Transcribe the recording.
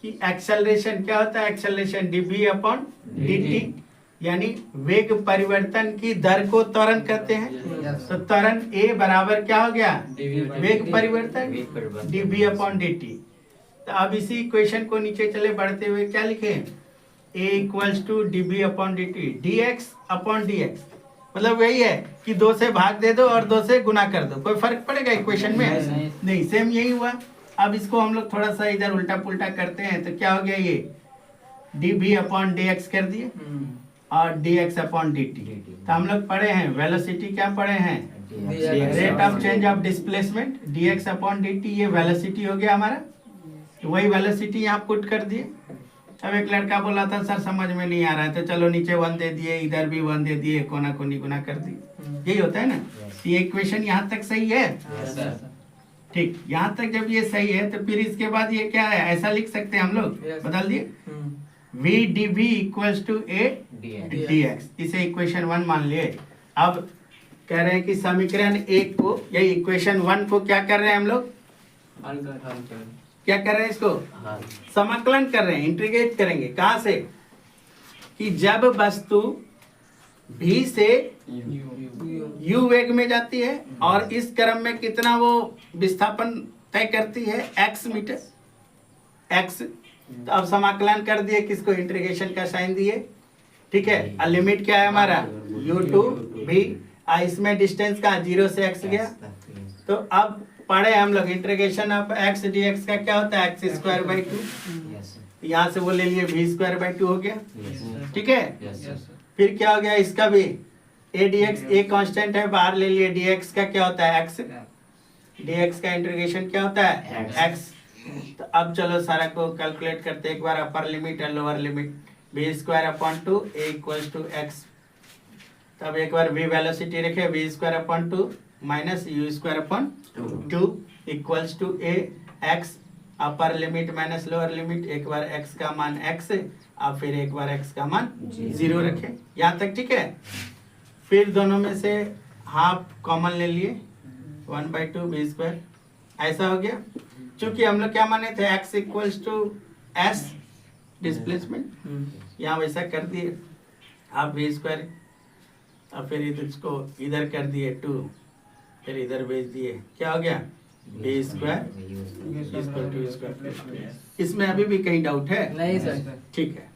कि एक्सेलरेशन क्या होता है, एक्सेलरेशन dv अपॉन dt, यानी वेग परिवर्तन की दर को त्वरण कहते हैं। तो त्वरण a बराबर क्या हो गया, वेग परिवर्तन dv अपॉन dt। तो अब इसी इक्वेशन को नीचे चले बढ़ते हुए क्या लिखे, a equals to dv upon dt, dx upon dx, मतलब वही है कि 2 से भाग दे दो और 2 से गुना कर दो, कोई फर्क पड़ेगा इक्वेशन में? नहीं, सेम यही हुआ। अब इसको हम लोग थोड़ा सा इधर उल्टा पुल्टा करते हैं तो क्या हो गया, ये dv अपॉन dx कर दिए और dx अपॉन dt। तो हम लोग पढ़े हैं वेलोसिटी, क्या पढ़े हैं, rate of change of displacement, dx upon dt, ये वेलोसिटी हो गया हमारा। तो वही वेलोसिटी यहाँ पुट कर दिए। अब एक लड़का बोला था सर समझ में नहीं आ रहा है, तो चलो नीचे 1 दे दिए, इधर भी 1 दे दिए, कोना कोनी गुना कर दिए। यही होता है ना। ये इक्वेशन यहाँ तक सही है? ठीक, यहाँ तक जब ये सही है तो फिर इसके बाद ये क्या है, ऐसा लिख सकते हैं हम लोग, बदल दिए v dv equals to a dx, इसे इक्वेशन 1 मान लिए। अब कह रहे हैं कि समीकरण 1 को या इक्वेशन 1 को क्या कर रहे हैं हम लोग, क्या कर रहे हैं, इसको समाकलन कर रहे हैं, इंटीग्रेट करेंगे। कहां से, कि जब वस्तु v से u वेग में जाती है और इस क्रम में कितना वो विस्थापन तय करती है, x मीटर, x। तो अब समाकलन कर दिए, किसको, इंटीग्रेशन का साइन दिए, ठीक है। और लिमिट क्या है हमारा, u टू v, इसमें डिस्टेंस का 0 से x गया। तो अब पढ़े हम लोग इंटीग्रेशन ऑफ x dx का क्या होता है, x स्क्वायर बाई 2, यहाँ से वो ले लिए v स्क्वायर बाई 2 हो गया, ठीक है। फिर क्या हो गया, इसका भी a dx, a कांस्टेंट है, बाहर ले लिए, dx का क्या होता है, x, dx का इंटीग्रेशन क्या होता है, x। तो अब चलो सारा को कैलकुलेट करते हैं एक बार, अपर लिमिट और lower limit, v square upon 2 a equals to x। तब एक बार v वेलोसिटी रखे, v square upon 2 minus u square upon 2 equals to a x, upper limit minus lower limit, एक बार x का मान x, अब फिर एक बार x का मान 0 रखे, यहाँ तक ठीक है। फिर दोनों में से हाफ कॉमन ले लिए, 1/2 v स्क्वायर, ऐसा हो गया। चूंकि हम लोग क्या माने थे, x equals to s displacement, यहाँ वैसा कर दिए, आप v स्क्वायर, अब फिर इसको इधर कर दिए 2, फिर इधर भेज दिए, क्या हो गया, v square equal to square. इसमें अभी भी कहीं डाउट है? नहीं सर। ठीक है।